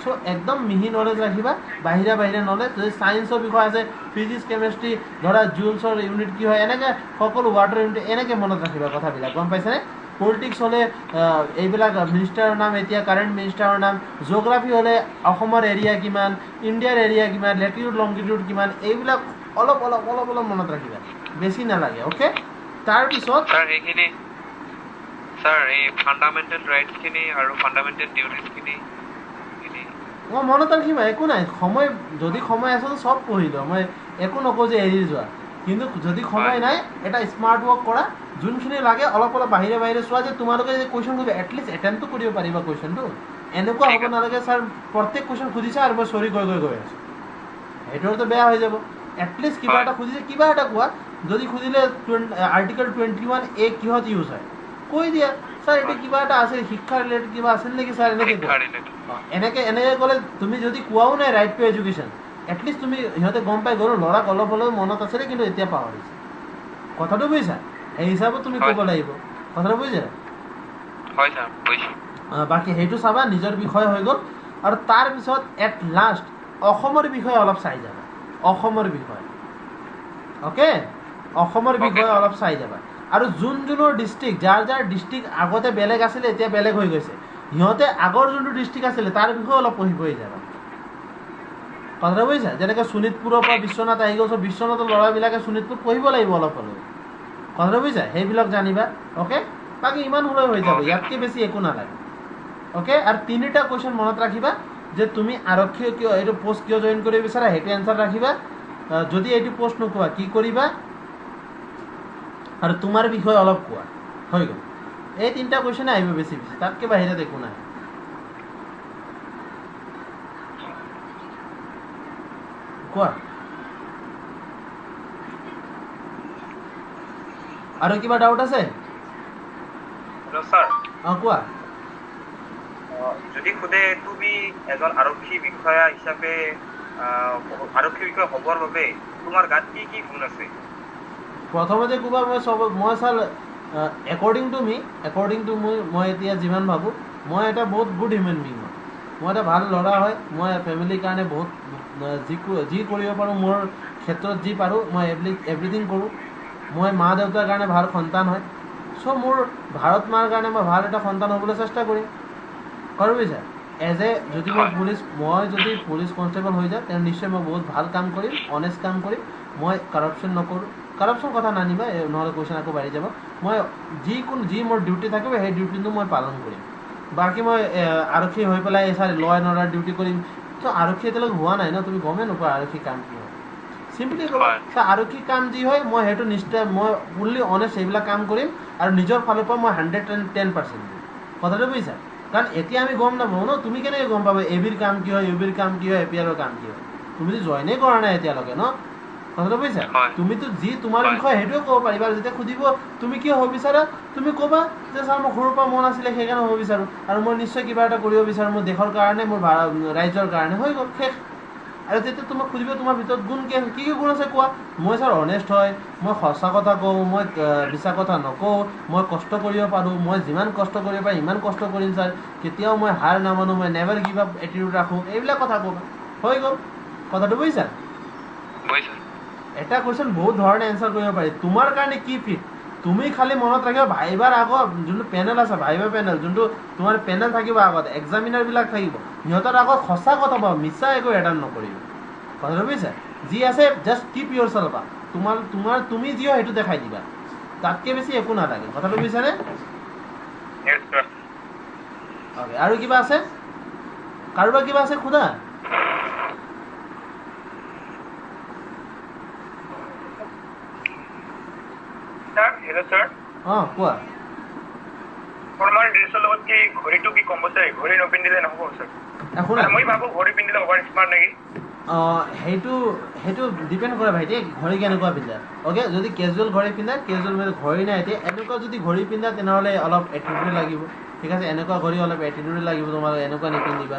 চ' একদম মিহি নলেজ ৰাখিবা বাহিৰা নলেজ যদি ছায়েন্সৰ বিষয় আছে ফিজিক্স কেমেষ্ট্ৰি ধৰা জুলছৰ ইউনিট কি হয় এনেকৈ সকলো ৱাটাৰ ইউনিট এনেকৈ মনত ৰাখিবা কথাবিলাক গম পাইছানে পলিটিক্স হ'লে এইবিলাক মিনিষ্টাৰৰ নাম এতিয়া কাৰেণ্ট মিনিষ্টাৰৰ নাম জিঅ'গ্ৰাফী হ'লে অসমৰ এৰিয়া কিমান ইণ্ডিয়াৰ এৰিয়া কিমান লেটিটিউড লংগিটিউড কিমান এইবিলাক অলপ মনত ৰাখিবা বেছি নালাগে অ'কে তাৰপিছত ছাৰ এই ফাণ্ডামেণ্টেল ৰাইটছখিনি আৰু ফাণ্ডামেণ্টেল ডিউটিছখিনি মই মনত ৰাখিবা একো নাই যদি সময় আছে চব পঢ়িলোঁ মই একো নকওঁ যে এৰি যোৱা কিন্তু যদি সময় নাই এটা স্মাৰ্ট ৱৰ্ক কৰা যোনখিনি লাগে অলপ বাহিৰে চোৱা যে তোমালোকে যে কুৱেশ্যন সুধিবা এটলিষ্ট এটেম্পটো কৰিব পাৰিবা কুৱেশ্যনটো এনেকুৱা হ'ব নালাগে ছাৰ প্ৰত্যেক কুৱেশ্যন সুধিছা আৰু মই চৰি গৈ আছোঁ সেইটোতো বেয়া হৈ যাব এটলিষ্ট কিবা এটা সুধিছে কিবা এটা কোৱা যদি সুধিলে আৰ্টিকেল 21A কিহত ইউজ হয় কৈ দিয়া ছাৰ এইটো কিবা এটা আছে শিক্ষা ৰিলেটেড কিবা আছিল নেকি ছাৰ এনেকৈ ক'লে তুমি যদি কোৱাও নাই ৰাইট টু এডুকেশ্যন এটলিষ্ট তুমি সিহঁতে গম পাই গ'লো ল'ৰাক অলপ হ'লেও মনত আছিলে কিন্তু এতিয়া পাহৰিছে কথাটো বুজিছা সেই হিচাপত তুমি ক'ব লাগিব কথাটো বুজিছা বাকী সেইটো চাবা নিজৰ বিষয় হৈ গ'ল আৰু তাৰপিছত এট লাষ্ট অসমৰ বিষয়ে অলপ চাই যাবা অসমৰ বিষয়ে অ'কে অসমৰ বিষয়ে অলপ চাই যাবা আৰু যোনৰ ডিষ্ট্ৰিক্ট যাৰ ডিষ্ট্ৰিক্ট আগতে বেলেগ আছিলে এতিয়া বেলেগ হৈ গৈছে সিহঁতে আগৰ যোনটো ডিষ্ট্ৰিক্ট আছিলে তাৰ বিষয়ে অলপ পঢ়ি যাবা কথাটো বুজিছা যেনেকৈ শোণিতপুৰৰ পৰা বিশ্বনাথ আহি গৈছে বিশ্বনাথৰ ল'ৰাবিলাকে শোণিতপুৰ পঢ়িব লাগিব অলপ হ'লেও কথাটো বুজিছা সেইবিলাক জানিবা অ'কে বাকী ইমান হ'লেও হৈ যাব ইয়াতকৈ বেছি একো নালাগে অ'কে আৰু 3টা কুৱেশ্যন মনত ৰাখিবা যে তুমি আৰক্ষী কিয় এইটো পোষ্ট কিয় জইন কৰিব বিচাৰা সেইটো এনচাৰ ৰাখিবা যদি এইটো পোষ্ট নোকোৱা কি কৰিবা আৰু তোমাৰ বিষয়ে অলপ কোৱা হৈ গ'ল এই 3টা কুৱেশ্যনে আহিব বেছি তাতকৈ বাহিৰত একো নাই কোৱা আৰু কিবা ডাউট আছে কোৱা যদি সোধে তুমি এজন আৰক্ষী বিষয়া হিচাপে আৰক্ষী বিষয়া হ'বৰ বাবে তোমাৰ গাত কি গুণ আছে প্ৰথমতে ক'বা মই ছাৰ একৰ্ডিং টু মই এতিয়া যিমান ভাবোঁ মই এটা বহুত গুড হিউমেন বিং মই এটা ভাল ল'ৰা হয় মই ফেমিলিৰ কাৰণে বহুত যি কৰিব পাৰোঁ মোৰ ক্ষেত্ৰত যি পাৰোঁ মই এভৰিথিং কৰোঁ মই মা দেউতাৰ কাৰণে ভাল সন্তান হয় চ' মোৰ ভাৰত মাৰ কাৰণে মই ভাল এটা সন্তান হ'বলৈ চেষ্টা কৰিম কৰিব বুজিছা যদি মই যদি পুলিচ কনষ্টেবল হৈ যাওঁ তেনে নিশ্চয় মই বহুত ভাল কাম কৰিম অনেষ্ট কাম কৰিম মই কাৰাপশ্যন নকৰোঁ কাৰাপশ্যন কথা নানিবা নহ'লে কুৱেশ্যন আকৌ বাঢ়ি যাব মই যি মোৰ ডিউটি থাকিব সেই ডিউটিটো মই পালন কৰিম বাকী মই আৰক্ষী হৈ পেলাই ল এণ্ড অৰ্ডাৰ ডিউটি কৰিম ত' আৰক্ষী এতিয়ালৈকে হোৱা নাই ন তুমি গমেই নোপোৱা আৰক্ষী কাম কি হয় চিম্পলি ক'বা আৰক্ষী কাম যি হয় মই সেইটো নিশ্চয় মই ফুল্লি অনেষ্ট সেইবিলাক কাম কৰিম আৰু নিজৰ ফালৰ পৰা মই 110% দিম কথাটো বুজিছা কাৰণ এতিয়া আমি গম নাপাওঁ ন তুমি কেনেকৈ গম পাবা এবিৰ কাম কি হয় ইউবিৰ কাম কি হয় এপিআৰৰ কাম কি হয় তুমিতো জইনেই কৰা নাই এতিয়ালৈকে ন কথাটো বুজিছা হয়। তুমিতো যি তোমাৰ হয়। বিষয়ে সেইটোৱে ক'ব পাৰিবা আৰু যেতিয়া সুধিব তুমি কি হ'ব বিচাৰা তুমি ক'বা যে ছাৰ মোৰ সৰুৰ পৰা মন আছিলে সেইকাৰণে হ'ব বিচাৰোঁ আৰু মই নিশ্চয় কিবা এটা কৰিব বিচাৰোঁ মোৰ দেশৰ কাৰণে মোৰ ৰাজ্যৰ কাৰণে হৈ গ'ল শেষ আৰু যেতিয়া তোমাক সুধিব তোমাৰ ভিতৰত গুণ কি গুণ আছে কোৱা মই ছাৰ অনেষ্ট হয় মই সঁচা কথা কওঁ মই মিছা কথা নকওঁ মই কষ্ট কৰিব পাৰোঁ মই যিমান কষ্ট কৰিব পাৰোঁ ইমান কষ্ট কৰিম ছাৰ কেতিয়াও মই হাৰ নামানো মই নেভাৰ গিভ আপ এটিটিউড ৰাখোঁ এইবিলাক কথা ক'বা হৈ গ'ল কথাটো বুজিছা বুজিছো এটা কুৱেশ্যন বহুত ধৰণে এনচাৰ কৰিব পাৰি তোমাৰ কাৰণে কি ফিট তুমি খালি মনত ৰাখিবা ভাইবাৰ আগত যোনটো পেনেল আছে ভাইবা পেনেল যোনটো তোমাৰ পেনেল থাকিব আগত এক্সামিনাৰবিলাক থাকিব সিহঁতৰ আগত সঁচা কথা পাব মিছা একো এটাৰ্ণ নকৰিব কথাটো বুজিছা যি আছে জাষ্ট কিপ ইয়ৰ চেল্ফ আপ তুমি যিও সেইটো দেখাই দিবা তাতকৈ বেছি একো নালাগে কথাটো বুজিছানে Yes, sir. অ'কে আৰু কিবা আছে কাৰোবাৰ কিবা আছে সোধা Sir, hello, sir. অঁ কোৱা ফৰ্মাল ড্ৰেছৰ লগত কি ঘড়ীটো কি কম্পালচাৰী ঘড়ী নপিন্ধিলে নহ'ব sir? এখন মানে মই ভাবোঁ ঘড়ী পিন্ধিলে অভাৰ স্মাৰ্ট নেকি? সেইটো ডিপেণ্ড কৰে ভাইটি ঘড়ী কেনেকুৱা পিন্ধা অ'কে যদি কেজুৱেল ঘড়ী পিন্ধা কেজুৱেল মানে ঘড়ী নাই এতিয়া এনেকুৱা যদি ঘড়ী পিন্ধা তেনেহ'লে অলপ এটিটিউড লাগিব ঠিক আছে এনেকুৱা ঘড়ী অলপ এটিটিউড লাগিব তোমালোক এনেকুৱা নিপিন্ধিবা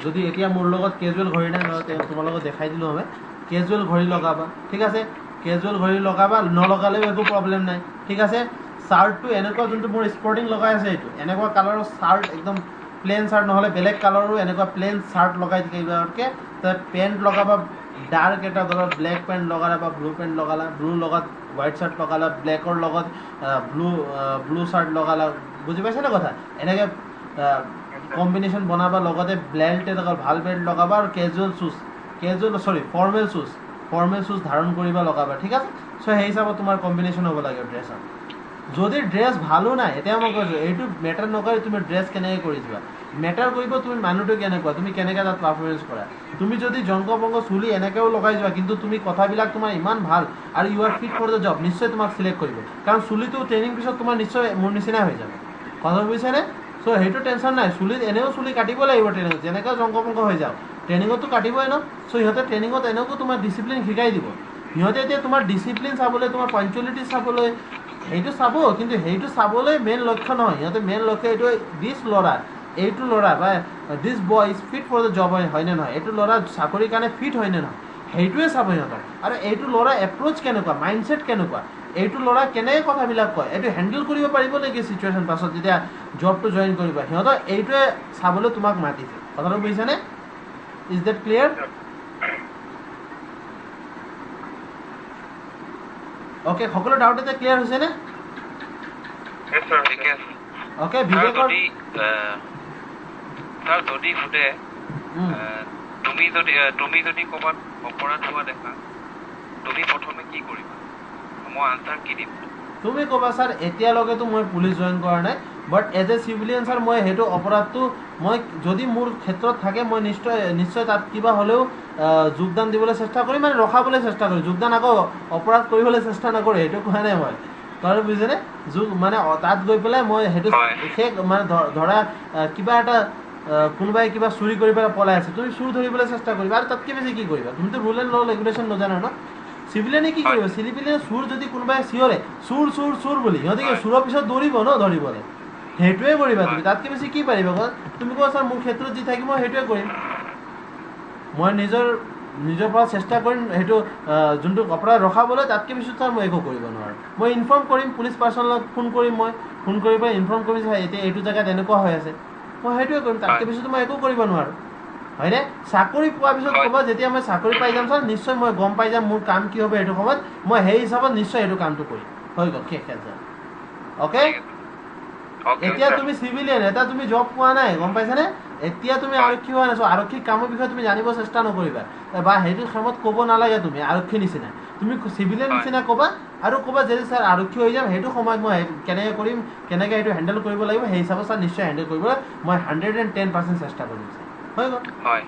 যদি এতিয়া মোৰ লগত কেজুৱেল ঘড়ী নাই তোমালোকক দেখাই দিলোঁ আমি কেজুৱেল ঘড়ী লগাবা ঠিক আছে কেজুৱেল ঘড়ী লগাবা নলগালেও একো প্ৰব্লেম নাই ঠিক আছে চাৰ্টটো এনেকুৱা যোনটো মোৰ স্পৰ্টিং লগাই আছে এইটো এনেকুৱা কালাৰৰ চাৰ্ট একদম প্লেন চাৰ্ট নহ'লে বেলেগ কালাৰো এনেকুৱা প্লেন চাৰ্ট লগাই দিবাতকৈ তাত পেণ্ট লগাবা ডাৰ্ক এটা ধৰক ব্লেক পেণ্ট লগালা বা ব্লু পেণ্ট লগালা ব্লু লগত হোৱাইট চাৰ্ট লগালা ব্লেকৰ লগত ব্লু চাৰ্ট লগালা বুজি পাইছেনে কথা এনেকৈ কম্বিনেশ্যন বনাবা লগতে বেল্ট এটা ভাল বেল্ট লগাবা আৰু ফৰ্মেল শ্বুজ ধাৰণ কৰিবা লগাবা ঠিক আছে চ' সেই হিচাপত তোমাৰ কম্বিনেশ্যন হ'ব লাগে ড্ৰেছৰ যদি ড্ৰেছ ভালো নাই এতিয়া মই কৈছোঁ এইটো মেটাৰ নকৰে তুমি ড্ৰেছ কেনেকৈ কৰি যোৱা মেটাৰ কৰিব তুমি মানুহটো কেনেকুৱা তুমি কেনেকৈ তাত পাৰফৰ্মেঞ্চ কৰা তুমি যদি জংক পংক চুলি এনেকৈও লগাই যোৱা কিন্তু তুমি কথাবিলাক তোমাৰ ইমান ভাল আৰু you are fit for the job নিশ্চয় তোমাক চিলেক্ট কৰিব কাৰণ চুলিটো ট্ৰেইনিং পিছত তোমাৰ নিশ্চয় মোৰ নিচিনা হৈ যাব কথা বুজিছেনে চ' সেইটো টেনশ্যন নাই চুলিত এনেও চুলি কাটিব লাগিব ট্ৰেইনিঙত যেনেকৈ জংক পংক হৈ যাওক ট্ৰেইনিঙততো কাটিবই ন চ' সিহঁতে ট্ৰেইনিঙত এনেকৈও তোমাৰ ডিচিপ্লিন শিকাই দিব সিহঁতে এতিয়া তোমাৰ ডিচিপ্লিন চাবলৈ তোমাৰ পাঞ্চুৱেলিটি চাবলৈ সেইটো চাব কিন্তু সেইটো চাবলৈ মেইন লক্ষ্য নহয় সিহঁতে মেইন লক্ষ্য এইটো এইটো ল'ৰা বা this boy is fit for the job হয়নে নহয় এইটো ল'ৰা চাকৰিৰ কাৰণে ফিট হয়নে নহয় সেইটোৱে চাব সিহঁতক আৰু এইটো ল'ৰা এপ্ৰ'চ কেনেকুৱা মাইণ্ডছেট কেনেকুৱা এইটো ল'ৰা কেনেকৈ কথাবিলাক কয় এইটো হেণ্ডেল কৰিব পাৰিব নেকি চিটুৱেশ্যন পাছত যেতিয়া জবটো জইন কৰিব সিহঁতক এইটোৱে চাবলৈ তোমাক মাতিছে কথাটো বুজিছানে ইজ ডেট ক্লিয়াৰ অ'কে সকলো ডাউট এতিয়া ক্লিয়াৰ হৈছেনে Yes, sir. ঠিকে আছে অ'কে ছাৰ বিবেকৰ যদি সোধে তুমি যদি ক'ৰবাত অপৰাধ হোৱা দেখা তুমি প্ৰথমে কি কৰিবা মই আনচাৰ কি দিম তুমি ক'বা ছাৰ এতিয়ালৈকেতো মই পুলিচ জইন কৰা নাই but as a civilian sir মই সেইটো অপৰাধটো মই যদি মোৰ ক্ষেত্ৰত থাকে মই নিশ্চয় তাত কিবা হ'লেও যোগদান দিবলৈ চেষ্টা কৰিম মানে ৰখাবলৈ চেষ্টা কৰিম যোগদান আকৌ অপৰাধ কৰিবলৈ চেষ্টা নকৰোঁ সেইটো কোৱা নাই মই কাৰণ বুজিছেনে মানে তাত গৈ পেলাই মই সেইটো শেষ মানে ধৰা কিবা এটা কোনোবাই কিবা চুৰি কৰি পেলাই পলাই আছে তুমি চুৰ ধৰিবলৈ চেষ্টা কৰিবা আৰু তাতকৈ বেছি কি কৰিবা তুমিতো ৰুল এণ্ড ল ৰেগুলেশ্যন নাজানা ন চিভিলিয়ানে কি কৰিব চিভিলিয়ানে চুৰ যদি কোনোবাই চিঞৰে চুৰ বুলি সিহঁতে কি চুৰৰ পিছত দৌৰিব ন ধৰিবলৈ সেইটোৱে কৰিবা তুমি তাতকৈ বেছি কি পাৰিবা কোৱা তুমি কোৱা ছাৰ মোৰ ক্ষেত্ৰত যি থাকিব মই সেইটোৱে কৰিম মই নিজৰ পৰা চেষ্টা কৰিম সেইটো যোনটো অপৰাধ ৰখাবলৈ তাতকৈ বেছি ছাৰ মই একো কৰিব নোৱাৰোঁ মই ইনফৰ্ম কৰিম পুলিচ পাৰ্চনক ফোন কৰিম মই ফোন কৰি পেলাই ইনফৰ্ম কৰিম যে এতিয়া এইটো জেগাত এনেকুৱা হৈ আছে মই সেইটোৱে কৰিম তাতকৈ বেছিতো মই একো কৰিব নোৱাৰোঁ হয়নে চাকৰি পোৱাৰ পিছত ক'ব যেতিয়া মই চাকৰি পাই যাম ছাৰ নিশ্চয় মই গম পাই যাম মোৰ কাম কি হ'ব সেইটো সময়ত মই সেই হিচাপত নিশ্চয় সেইটো কামটো কৰিম হৈ গ'ল শেষ ছাৰ অ'কে এতিয়া তুমি চিভিলিয়ান এটা তুমি জব পোৱা নাই গম পাইছানে এতিয়া তুমি আৰক্ষী হোৱা নাই আৰক্ষী কামৰ বিষয়ে তুমি জানিব চেষ্টা নকৰিবা বা সেইটো সময়ত ক'ব নালাগে তুমি আৰক্ষী নিচিনা তুমি চিভিলিয়ান নিচিনা ক'বা আৰু ক'বা যে ছাৰ আৰক্ষী হৈ যাম সেইটো সময়ত মই কেনেকৈ কৰিম কেনেকৈ সেইটো হেণ্ডেল কৰিব লাগিব সেই হিচাপত ছাৰ নিশ্চয় হেণ্ডেল কৰিবলৈ মই 110% চেষ্টা কৰিম ছাৰ হৈ গ'ল হয়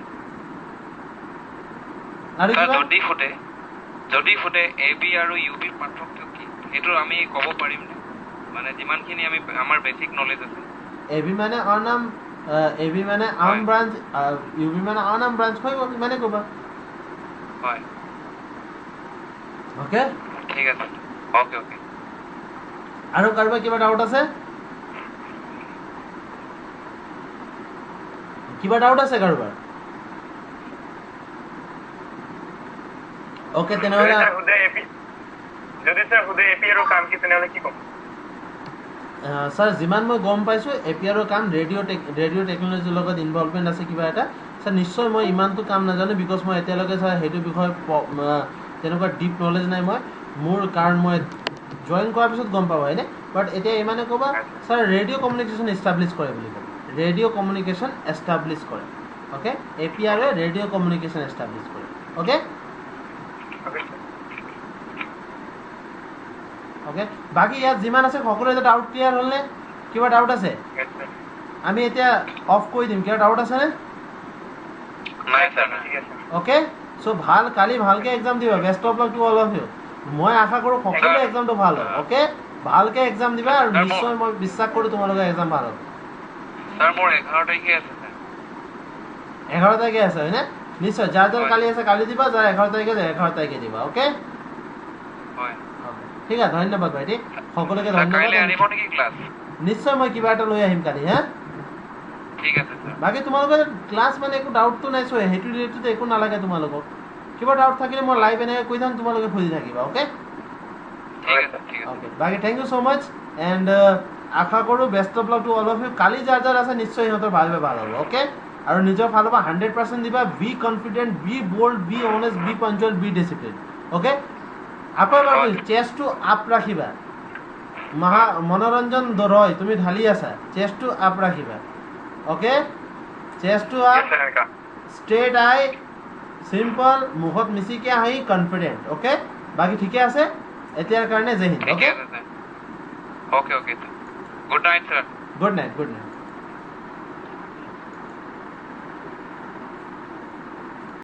আৰু যদি সোধে AB আৰু UB পাৰ্থক্য কি সেইটো আমি ক'ব পাৰিম নে মানে যিমানখিনি আমাৰ বেছিক নলেজ আছে এবি মানে আৰ্ম ব্ৰাঞ্চ UB মানে আনআৰ্ম ব্ৰাঞ্চ হৈ গ'ল ইমানে ক'বা হয় অ'কে ঠিক আছে অ'কে অ'কে আৰু কাৰোবাৰ কিবা ডাউট আছে কাৰোবাৰ অ'কে তেনেহ'লে যদি স্যাৰ সুধে এপিআৰৰ কাম কি তেনেহ'লে কি ক'ম ছাৰ যিমান মই গম পাইছোঁ এপিআৰৰ কাম ৰেডিঅ' টেকন'লজিৰ লগত ইনভলভমেণ্ট আছে কিবা এটা ছাৰ নিশ্চয় মই ইমানটো কাম নাজানো বিকজ মই এতিয়ালৈকে ছাৰ সেইটো বিষয়ে তেনেকুৱা ডিপ নলেজ নাই কাৰণ মই জইন কৰাৰ পিছত গম পাব হয়নে বাট এতিয়া ইমানে ক'বা ছাৰ ৰেডিঅ' কমিউনিকেশ্যন এষ্টাব্লিছ কৰে বুলি ক'ব ৰেডিঅ' কমিউনিকেশ্যন এষ্টাব্লিছ কৰে অ'কে এপিআৰে ৰেডিঅ' কমিউনিকেশ্যন এষ্টাব্লিছ কৰে অ'কে অ'কে বাকী ইয়াত যিমান আছে সকলো এটা ডাউট ক্লিয়াৰ হ'লনে কিবা ডাউট আছে আমি এতিয়া অফ কৰি দিম কিবা ডাউট আছেনে নাই ছাৰ নাই অ'কে চ' কালি ভালকৈ এক্সাম দিবা best of luck to all of you মই আশা কৰোঁ সকলোৱে এক্সামটো ভাল হয় অ'কে ভালকৈ এক্সাম দিবা আৰু নিশ্চয় মই বিশ্বাস কৰোঁ তোমালোকৰ এক্সাম ভাল হ'ব ছাৰ মোৰ 11 তাৰিখে আছে ছাৰ 11 তাৰিখে আছে হয়নে নিশ্চয় যাৰ কালি আছে কালি দিবা যাৰ 11 তাৰিখে 11 তাৰিখে দিবা অ'কে হয় ঠিক আছে ধন্যবাদ ভাইটি সকলোকে কাইলৈ ধন্যবাদ আনিব নেকি ক্লাছ নিশ্চয় মই কিবা এটা লৈ আহিম কালি হা ঠিক আছে ছাৰ বাকী তোমালোকৰ ক্লাছ মানে একো ডাউটটো নাই চোৱা সেইটো ৰিলেটেড একো নালাগে তোমালোকক কিবা ডাউট থাকিলে মই লাইভ এনেকৈ কৈ থাম তোমালোকে সুধি থাকিবা অ'কে ঠিক আছে ঠিক আছে অ'কে বাকী thank you so' much and আশা কৰোঁ best of luck to all of you কালি যাৰ আছে নিশ্চয় সিহঁতৰ ভাল হ'ব অ'কে আৰু নিজৰ ফালৰ পৰা 100% দিবা be confident be bold be honest be punctual be discipline okay আকৌ এবাৰ চেষ্টটো আপ ৰাখিবা মনোৰঞ্জন ৰয় তুমি ঢালি আছা চেষ্টটো আপ ৰাখিবা অ'কে চেষ্টটো আপ ষ্ট্ৰেইট আই চিম্পল মুখত মিচিকে হাঁহি কনফিডেণ্ট অ'কে বাকী ঠিকে আছে এতিয়াৰ কাৰণে জয় হিন্দ ঠিকে অ'কে আছে sir okay okay sir good night sir good night